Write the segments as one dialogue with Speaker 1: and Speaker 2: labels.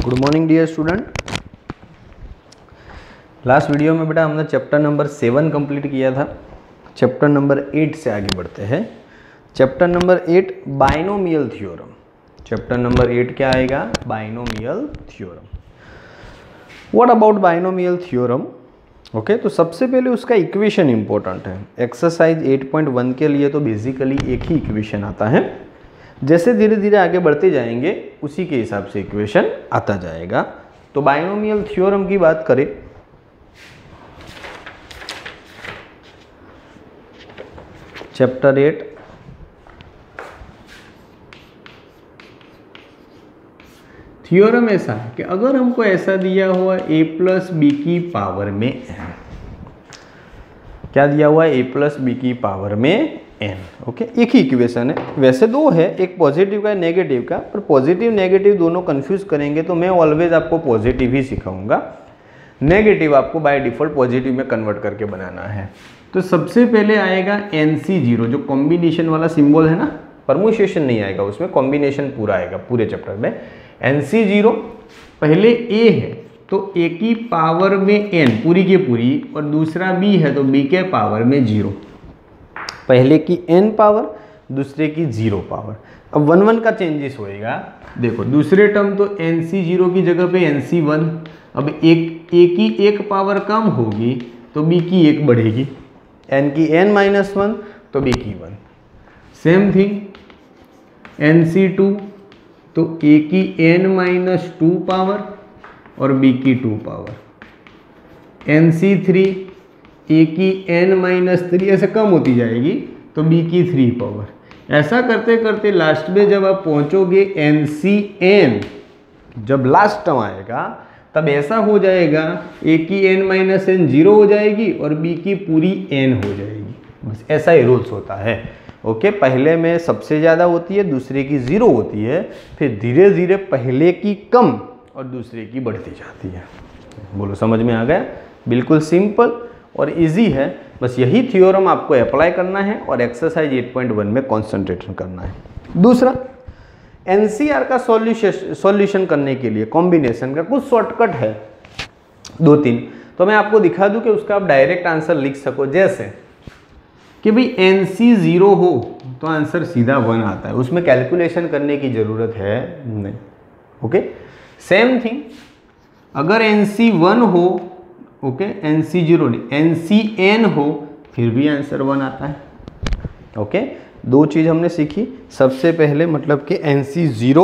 Speaker 1: Good morning dear student. Last video में बेटा हमने चैप्टर नंबर 7 कंप्लीट किया था। चैप्टर नंबर 8 से आगे बढ़ते हैं। Chapter number 8 binomial theorem. Chapter number 8 क्या आएगा? Binomial theorem. What about binomial theorem? Okay, तो सबसे पहले उसका इक्वेशन इंपॉर्टेंट है। एक्सरसाइज 8.1 के लिए तो बेसिकली एक ही इक्वेशन आता है। जैसे धीरे धीरे आगे बढ़ते जाएंगे उसी के हिसाब से इक्वेशन आता जाएगा। तो बाइनोमियल थ्योरम की बात करें, चैप्टर 8 थ्योरम ऐसा है कि अगर हमको ऐसा दिया हुआ a प्लस बी की पावर में n, क्या दिया हुआ है? a प्लस बी की पावर में n। ओके, एक ही इक्वेशन है। वैसे दो है, एक पॉजिटिव का, नेगेटिव का, पर पॉजिटिव नेगेटिव दोनों कंफ्यूज करेंगे तो मैं ऑलवेज आपको पॉजिटिव ही सिखाऊंगा। नेगेटिव आपको बाय डिफॉल्ट पॉजिटिव में कन्वर्ट करके बनाना है। तो सबसे पहले आएगा NC0, जो कॉम्बिनेशन वाला सिंबल है ना, परम्यूटेशन नहीं आएगा उसमें, कॉम्बिनेशन पूरा आएगा पूरे चैप्टर में। NC0 पहले a है तो a की पावर में n पूरी की पूरी, और दूसरा b है तो b के पावर में 0। पहले की n पावर, दूसरे की 0 पावर। अब 1 1 का चेंजेस होएगा। देखो दूसरे टर्म तो NC0 की जगह पे NC1। अब एक a की एक पावर कम होगी तो b की एक बढ़ेगी, n की n-1 तो b की 1। सेम थिंग NC2 तो a की n-2 पावर और b की 2 पावर। NC3 a की n-3 ऐसे कम होती जाएगी तो b की 3 पावर। ऐसा करते करते लास्ट में जब आप पहुंचोगे NCn, जब लास्ट टर्म आएगा तब ऐसा हो जाएगा a की n-n 0 हो जाएगी और b की पूरी n हो जाएगी। बस ऐसा ही रूल्स होता है। ओके, पहले में सबसे ज़्यादा होती है, दूसरे की 0 होती है, फिर धीरे धीरे पहले की कम और दूसरे की बढ़ती जाती है। बोलो समझ में आ गया? बिल्कुल सिंपल और इजी है। बस यही थ्योरम आपको अप्लाई करना है और एक्सरसाइज 8.1 में कॉन्सेंट्रेशन करना है। दूसरा, एनसीआर का सॉल्यूशन करने के लिए कॉम्बिनेशन का कुछ शॉर्टकट है 2-3, तो मैं आपको दिखा दूं कि उसका आप डायरेक्ट आंसर लिख सको। जैसे कि भाई NC0 हो तो आंसर सीधा 1 आता है, उसमें कैलकुलेशन करने की ज़रूरत है नहीं। ओके, सेम थिंग अगर NC1 हो, ओके, NC0 नहीं, NCn हो फिर भी आंसर 1 आता है। ओके, दो चीज़ हमने सीखी। सबसे पहले मतलब कि NC0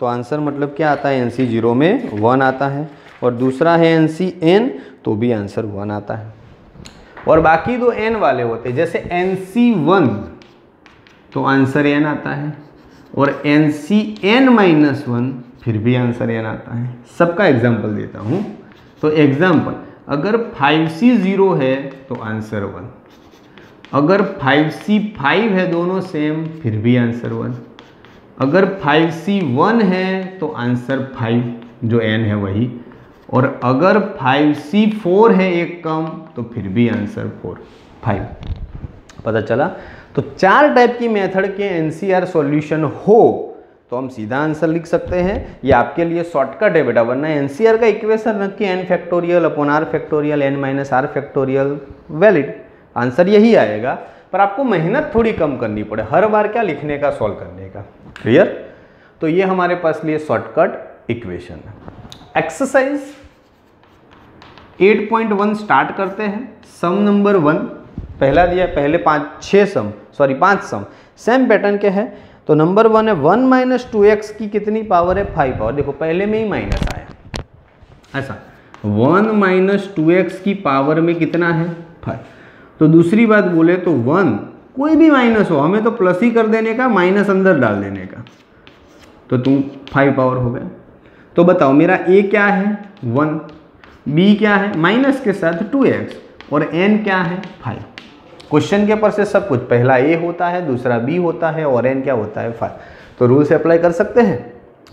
Speaker 1: तो आंसर मतलब क्या आता है? NC0 में 1 आता है, और दूसरा है NCn तो भी आंसर 1 आता है। और बाकी दो n वाले होते हैं, जैसे NC1 तो आंसर n आता है, और NCn-1 फिर भी आंसर n आता है। सबका एग्जाम्पल देता हूँ। तो एग्जाम्पल, अगर 5C0 है तो आंसर 1, अगर 5C5 है दोनों सेम फिर भी आंसर 1, अगर 5C1 है तो आंसर 5 जो n है वही, और अगर 5C4 है एक कम तो फिर भी आंसर 5। पता चला? तो 4 टाइप की मेथड के NCR सॉल्यूशन हो तो हम सीधा आंसर लिख सकते हैं। ये आपके लिए शॉर्टकट है बेटा, वरना NCR का इक्वेशन रख के n factorial upon r factorial n-r factorial valid answer यही आएगा। पर आपको मेहनत थोड़ी कम करनी पड़े हर बार क्या लिखने का, सॉल्व करने का। क्लियर? तो ये हमारे पास लिए शॉर्टकट इक्वेशन है। एक्सरसाइज 8.1 स्टार्ट करते हैं। सम नंबर 1 पहला दिया, पहले 5 सम सेम पैटर्न के है। तो नंबर 1 है 1 - 2x की कितनी पावर है? 5 पावर। देखो पहले में ही माइनस आया, ऐसा 1 - 2x की पावर में कितना है? 5। तो दूसरी बात बोले तो 1 कोई भी माइनस हो, हमें तो प्लस ही कर देने का, माइनस अंदर डाल देने का, तो तुम 5 पावर हो गया। तो बताओ मेरा a क्या है? 1, b क्या है? माइनस के साथ 2x, और n क्या है? 5। क्वेश्चन के पर से सब कुछ, पहला a होता है, दूसरा b होता है, और n क्या होता है? 5। तो रूल से अप्लाई कर सकते हैं।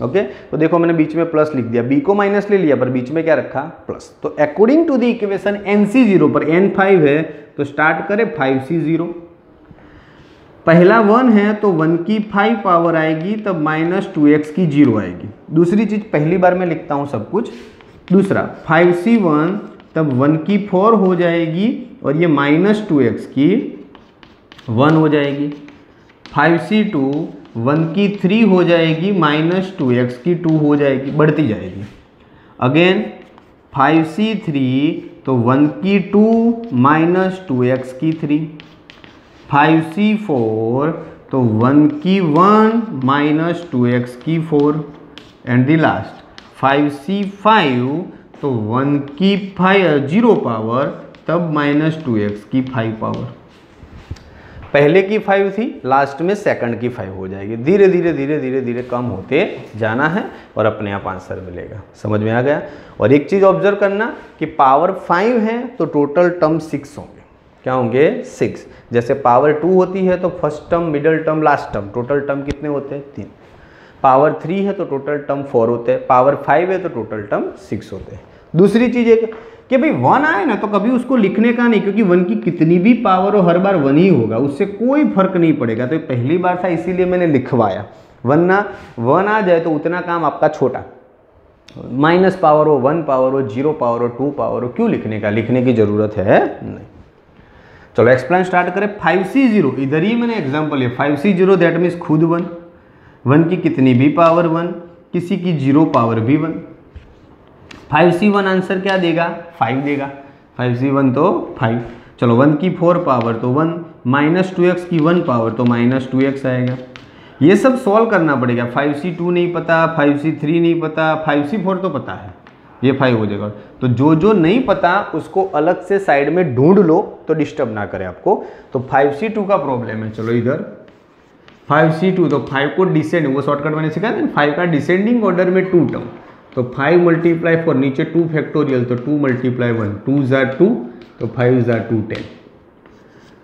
Speaker 1: ओके, तो देखो मैंने बीच में प्लस लिख दिया, b को माइनस ले लिया पर बीच में क्या रखा? प्लस। तो according to the equation NC0 पर n 5 है तो स्टार्ट करें 5C0। पहला 1 है तो 1 की 5 पावर आएगी, तब माइनस 2x की 0 आएगी। दूसरी चीज़ पहली बार मैं लिखता हूँ सब कुछ। दूसरा 5c1 तब 1 की 4 हो जाएगी और ये माइनस 2x की 1 हो जाएगी। 5c2 1 की 3 हो जाएगी, माइनस 2x की 2 हो जाएगी, बढ़ती जाएगी। अगेन 5c3 तो 1 की 2 माइनस 2x की 3। 5c4 तो 1 की 1 माइनस 2x की 4। एंड द लास्ट 5c5 तो 1 की 0 पावर तब माइनस 2x की 5 पावर। पहले की 5 थी, लास्ट में सेकंड की 5 हो जाएगी। धीरे धीरे धीरे धीरे धीरे कम होते जाना है और अपने आप आंसर मिलेगा। समझ में आ गया। और एक चीज़ ऑब्जर्व करना कि पावर 5 है तो टोटल टर्म 6 होंगे। क्या होंगे? 6। जैसे पावर 2 होती है तो first term, middle term, last term, total term कितने होते हैं? 3। पावर 3 है तो टोटल टर्म 4 होते हैं। पावर 5 है तो टोटल टर्म 6 होते हैं। दूसरी चीज़ है कि भाई 1 आए ना तो कभी उसको लिखने का नहीं, क्योंकि 1 की कितनी भी पावर हो हर बार 1 ही होगा, उससे कोई फर्क नहीं पड़ेगा। तो पहली बार था इसीलिए मैंने लिखवाया, वरना 1 आ जाए तो उतना काम आपका छोटा। माइनस पावर हो, 1 पावर हो, 0 पावर हो, 2 पावर हो, क्यों लिखने का? लिखने की ज़रूरत है नहीं। चलो एक्सप्लेन स्टार्ट करें। 5c0 इधर ही मैंने एग्जांपल लिया। 5c0 दैट मीन्स खुद 1, 1 की कितनी भी पावर 1, किसी की 0 पावर भी 1। 5c1 आंसर क्या देगा? 5 देगा। 5c1 तो 5। चलो 1 की 4 पावर तो 1, माइनस 2x की 1 पावर तो माइनस 2x आएगा। ये सब सॉल्व करना पड़ेगा। 5c2 नहीं पता, 5c3 नहीं पता, 5c4 तो पता है, ये 5 हो जाएगा। तो जो जो नहीं पता उसको अलग से साइड में ढूंढ लो तो डिस्टर्ब ना करे आपको। तो 5c2 का प्रॉब्लम है। चलो इधर 5c2 तो 5 को डिसेंडिंग, वो शॉर्टकट मैंने सिखाया था, 5 का डिसेंडिंग ऑर्डर में 2 टर्म, तो 5 मल्टीप्लाई 4, नीचे 2 फैक्टोरियल तो 2 मल्टीप्लाई 1, 2 ज़ा 2 तो 5 ज़ा 2 10।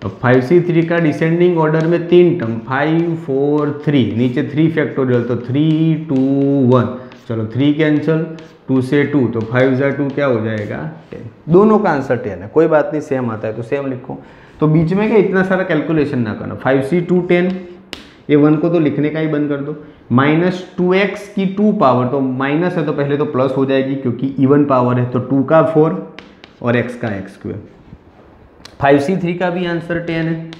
Speaker 1: अब 5c3 का डिसेंडिंग ऑर्डर में 3 टर्म, 5 4 3, नीचे 3 फैक्टोरियल तो 3 2 1, चलो 3 कैंसिल, 2 से 2 तो 5 ज़ा 2 क्या हो जाएगा? 10। दोनों का आंसर 10 है, कोई बात नहीं, सेम आता है तो सेम लिखो। तो बीच में क्या इतना सारा कैलकुलेशन ना करना। 5c2 10, ये 1 को तो लिखने का ही बंद कर दो। माइनस 2x की 2 पावर, तो माइनस है तो पहले तो प्लस हो जाएगी क्योंकि इवन पावर है, तो 2 का 4 और x का x²। 5c3 का भी आंसर 10 है।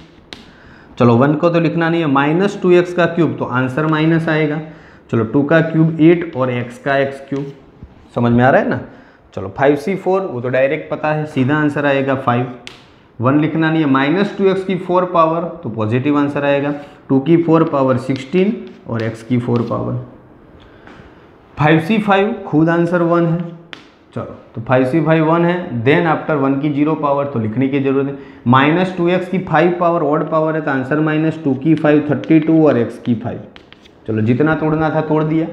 Speaker 1: चलो 1 को तो लिखना नहीं है, माइनस 2x का क्यूब तो आंसर माइनस आएगा। चलो 2 का क्यूब 8 और x का x³। समझ में आ रहा है ना। चलो 5c4 वो तो डायरेक्ट पता है, सीधा आंसर आएगा 5। 1 लिखना नहीं है, माइनस 2x की 4 पावर तो पॉजिटिव आंसर आएगा। 2 की 4 पावर 16 और x की 4 पावर। 5c5 खुद आंसर 1 है। चलो तो 5c5 1 है, देन आफ्टर 1 की 0 पावर तो लिखने की जरूरत है। माइनस 2x की 5 पावर ऑड पावर है तो आंसर माइनस 2 की 5 32 और x की 5। चलो जितना तोड़ना था तोड़ दिया।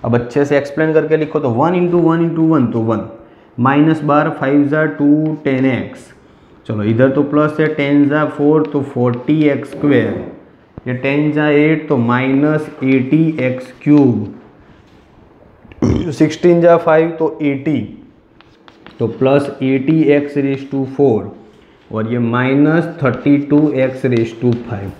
Speaker 1: अब अच्छे से एक्सप्लेन करके लिखो तो 1 × 1 × 1 तो 1, माइनस बार 5 ज़ा 2 10x। चलो इधर तो प्लस है, 10 ज़ा 4 तो 40x², ये 10 ज़ा 8 तो माइनस 80x³, 16 ज़ा 5 तो 80 तो प्लस 80x⁴ और ये माइनस 32x⁵।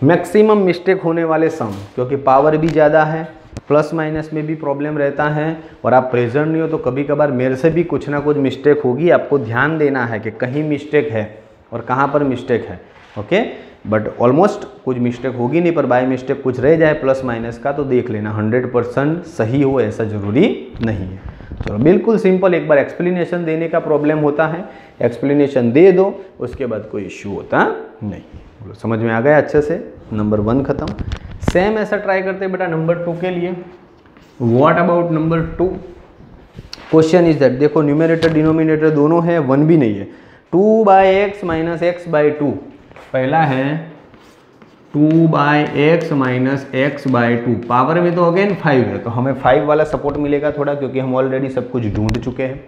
Speaker 1: मैक्सिमम मिस्टेक होने वाले सम, क्योंकि पावर भी ज़्यादा है, प्लस माइनस में भी प्रॉब्लम रहता है और आप प्रेजेंट नहीं हो तो कभी कभार मेरे से भी कुछ ना कुछ मिस्टेक होगी। आपको ध्यान देना है कि कहीं मिस्टेक है और कहाँ पर मिस्टेक है। ओके, बट ऑलमोस्ट कुछ मिस्टेक होगी नहीं, पर बाय मिस्टेक कुछ रह जाए प्लस माइनस का तो देख लेना। 100% सही हो ऐसा ज़रूरी नहीं है। चलो बिल्कुल सिंपल, एक बार एक्सप्लेनेशन देने का प्रॉब्लम होता है, एक्सप्लेनेशन दे दो, उसके बाद कोई इश्यू होता नहीं। बोलो समझ में आ गया अच्छे से। नंबर 1 खत्म। सेम ऐसा ट्राई करते हैं बेटा नंबर 2 के लिए। What about number 2? Question is that, देखो न्यूमरेटर डिनोमिनेटर दोनों है, 1 भी नहीं है। 2/x - x/2, पहला है 2/x - x/2, पावर में तो अगेन 5 है तो हमें 5 वाला सपोर्ट मिलेगा थोड़ा, क्योंकि हम ऑलरेडी सब कुछ ढूंढ चुके हैं।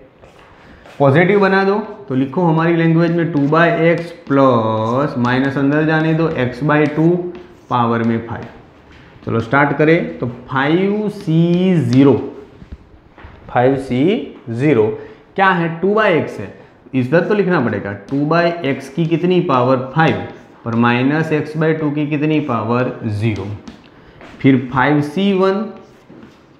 Speaker 1: पॉजिटिव बना दो तो लिखो हमारी लैंग्वेज में 2/x प्लस माइनस अंदर जाने दो x/2 पावर में 5। चलो स्टार्ट करें तो 5c0 क्या है? 2/x है, इधर तो लिखना पड़ेगा 2/x की कितनी पावर 5, और माइनस एक्स बाई टू की कितनी पावर 0। फिर 5c1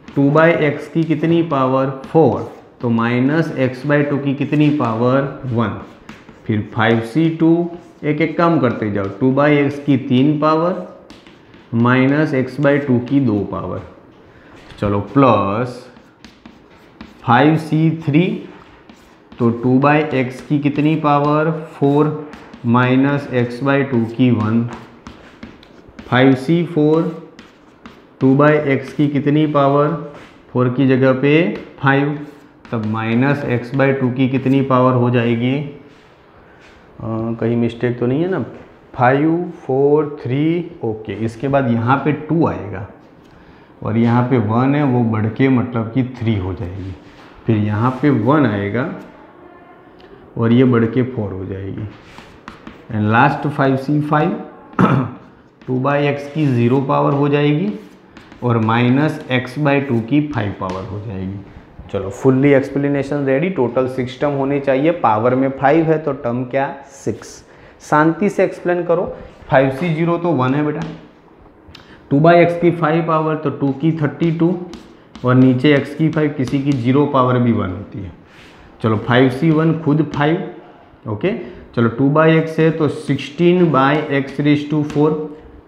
Speaker 1: 2 बाई एक्स की कितनी पावर 4, तो माइनस एक्स बाई टू की कितनी पावर 1। फिर 5c2 एक एक काम करते जाओ, 2 बाई एक्स की 3 power minus x by two की 2 पावर, चलो प्लस 5c3 तो 2 बाई एक्स की कितनी power 4 minus x by two की 1। 5c4 2 बाई एक्स की कितनी पावर 4 की जगह पे 5, तब माइनस एक्स बाई टू की कितनी पावर हो जाएगी, कहीं मिस्टेक तो नहीं है ना, 5 4 3 ओके। इसके बाद यहाँ पे 2 आएगा और यहाँ पे 1 है, वो बढ़ के मतलब कि 3 हो जाएगी। फिर यहाँ पे 1 आएगा और ये बढ़ के 4 हो जाएगी। And last 5c5 2 by x की 0 पावर हो जाएगी और माइनस एक्स बाई टू की 5 पावर हो जाएगी। चलो fully explanation ready. Total 6 term होने चाहिए, पावर में 5 है तो टर्म क्या 6। शांति से एक्सप्लेन करो। 5c0 तो 1 है बेटा, 2 बाई एक्स की 5 पावर तो 2 की 32 और नीचे x की 5, किसी की 0 पावर भी 1 होती है। चलो 5c1 खुद 5 ओके। चलो 2 बाई एक्स है तो 16 बाई एक्स रेज टू 4,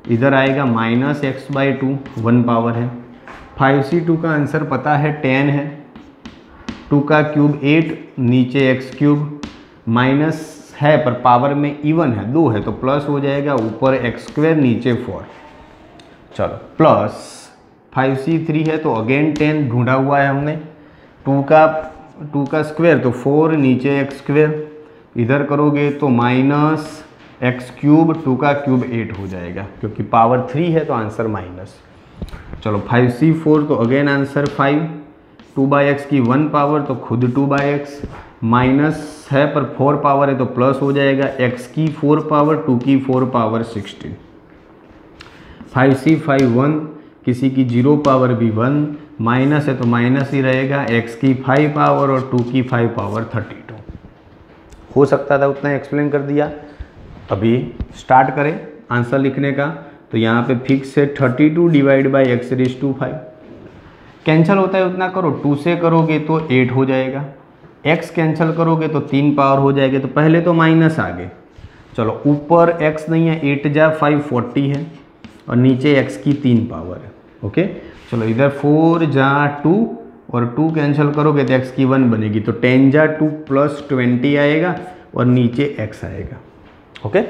Speaker 1: इधर आएगा minus x by two, 1 power है। 5c2 का आंसर पता है 10 है, 2 का क्यूब 8 नीचे x क्यूब, माइनस है पर पावर में इवन है 2 है तो प्लस हो जाएगा, ऊपर x स्क्वायर नीचे 4। चलो प्लस 5c3 है तो अगेन 10 ढूंढा हुआ है हमने, 2 का स्क्वायर तो 4 नीचे x स्क्वायर, इधर करोगे तो माइनस एक्स क्यूब, 2 का क्यूब 8 हो जाएगा क्योंकि पावर 3 है तो आंसर माइनस। चलो 5c4 तो अगेन आंसर 5, 2 बाई एक्स की 1 पावर तो खुद 2 बाई एक्स, माइनस है पर 4 पावर है तो प्लस हो जाएगा, x की 4 पावर 2 की 4 पावर 16। 5c5 1, किसी की 0 पावर भी 1, माइनस है तो माइनस ही रहेगा, x की 5 पावर और 2 की 5 पावर 32। हो सकता था उतना एक्सप्लेन कर दिया। अभी स्टार्ट करें आंसर लिखने का, तो यहाँ पे फिक्स है 32 divide by x raise to 5, cancel होता है उतना करो, 2 से करोगे तो 8 हो जाएगा, x कैंसिल करोगे तो 3 पावर हो जाएगा, तो पहले तो माइनस आ गए। चलो ऊपर x नहीं है, 8 जा 5 40 है और नीचे x की 3 पावर है ओके। चलो इधर 4 जा 2 और 2 कैंसिल करोगे तो x की 1 बनेगी, तो 10 जा 2 प्लस 20 आएगा और नीचे x आएगा ओके।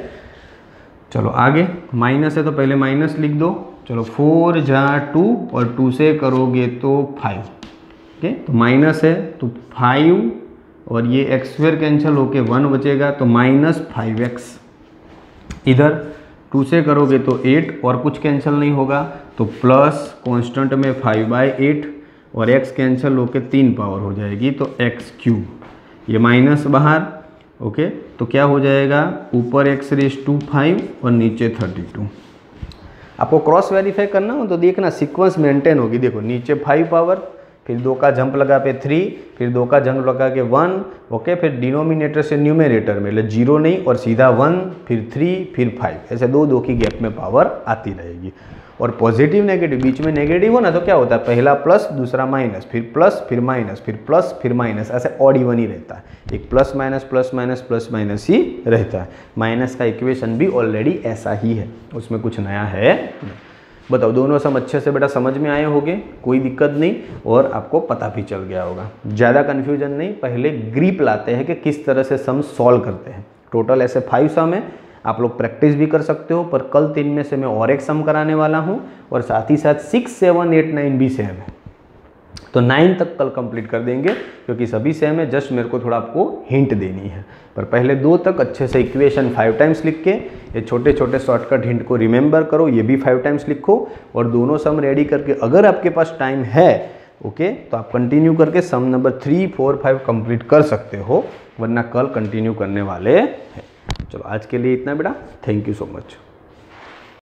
Speaker 1: चलो आगे माइनस है तो पहले माइनस लिख दो। चलो 4 जा 2 और 2 से करोगे तो 5 ओके, तो माइनस है तो 5 और ये एक्स स्क्वायर कैंसिल होके 1 बचेगा तो माइनस 5x। इधर 2 से करोगे तो 8 और कुछ कैंसिल नहीं होगा तो प्लस कांस्टेंट में 5/8 और x कैंसिल होके 3 पावर हो जाएगी तो x क्यूब, ये माइनस बाहर ओके। तो क्या हो जाएगा, ऊपर x रेज टू 5 और नीचे 32। आपको क्रॉस वेरीफाई करना हो तो देखना सीक्वेंस मेंटेन होगी। देखो नीचे 5 पावर, फिर 2 का जंप लगा पे 3, फिर 2 का जंप लगा के 1 ओके, फिर डिनोमिनेटर से न्यूमरेटर में 0 नहीं और सीधा 1 फिर 3 फिर 5, ऐसे 2 की गैप में पावर आती रहेगी। और पॉजिटिव नेगेटिव बीच में नेगेटिव हो ना तो क्या होता है, पहला प्लस दूसरा माइनस, फिर प्लस फिर माइनस, फिर प्लस फिर माइनस, ऐसे ऑड इवन ही रहता है, एक plus minus plus minus plus minus ही रहता है। माइनस का इक्वेशन भी ऑलरेडी ऐसा ही है, उसमें कुछ नया है नहीं। बताओ दोनों सम अच्छे से बेटा समझ में आए होंगे, कोई दिक्कत नहीं और आपको पता भी चल गया होगा। ज़्यादा कन्फ्यूजन नहीं, पहले ग्रिप लाते हैं कि किस तरह से सम सॉल्व करते हैं। टोटल ऐसे 5 सम है, आप लोग प्रैक्टिस भी कर सकते हो, पर कल 3 में से मैं और एक सम कराने वाला हूँ और साथ ही साथ 6, 7, 8, 9 भी सेम है, तो 9 तक कल कंप्लीट कर देंगे क्योंकि सभी सेम है, जस्ट मेरे को थोड़ा आपको हिंट देनी है। पर पहले 2 तक अच्छे से इक्वेशन 5 टाइम्स लिख के ये छोटे छोटे शॉर्टकट हिंट को रिमेंबर करो, ये भी 5 टाइम्स लिखो और दोनों सम रेडी करके अगर आपके पास टाइम है ओके तो आप कंटिन्यू करके सम नंबर 3, 4, 5 कंप्लीट कर सकते हो, वरना कल कंटिन्यू करने वाले हैं। चलो आज के लिए इतना बेटा, थैंक यू सो मच।